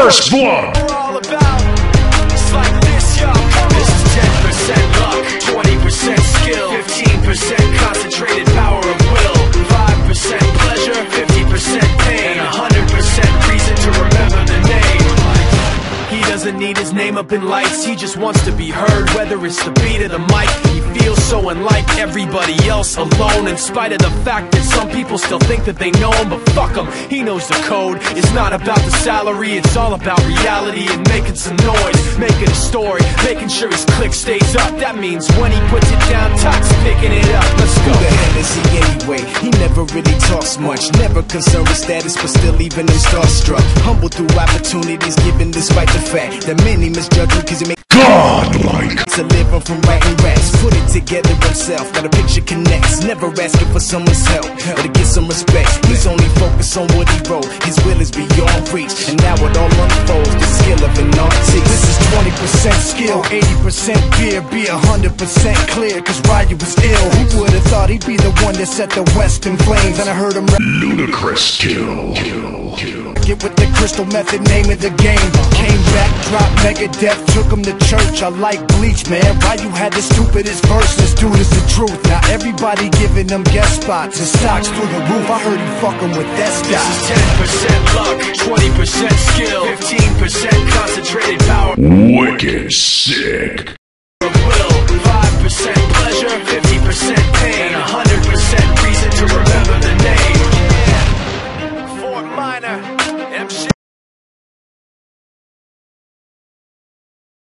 First Blood. We're all about. It's like this, yo. This is 10% luck, 20% skill, 15% concentrated power of will, 5% pleasure, 50% pain, and 100% reason to remember the name. He doesn't need his name up in lights, he just wants to be heard, whether it's the beat of the mic. He feels so unlike everybody else, alone, in spite of the fact that some people still think that they know him. But fuck him, he knows the code. It's not about the salary, it's all about reality and making some noise, making a story, making sure his click stays up. That means when he puts it down, Tox picking it up. Let's go. Who the hell is he anyway? He never really talks much, never concerned with status, but still even him starstruck. Humble through opportunities given despite the fact that many misjudge him cause he makes Godlike. to live him from writing raps. Put it together himself, now the picture connects. Never asking for someone's help or to get some respect. He's only focused on what he wrote. His will is beyond reach, and now it all unfolds. The skill of an artist. This is 20% skill, 80% fear. Be 100% clear, cause Ryu was ill. Who would've thought he'd be the one that set the West in flames? And I heard him Ludicrous kill. get with the crystal method, name of the game. Came back, dropped Megadeth, took him to church. I like Bleach, man. Ryu had the stupidest verse. This dude is the truth. Now everybody giving them guest spots and stocks through the roof. I heard he fucking with that This stock. is 10% luck, 20% skill, 15% concentrated power Wicked sick. of will, 5% pleasure, 50% pain, and 100% reason to remember the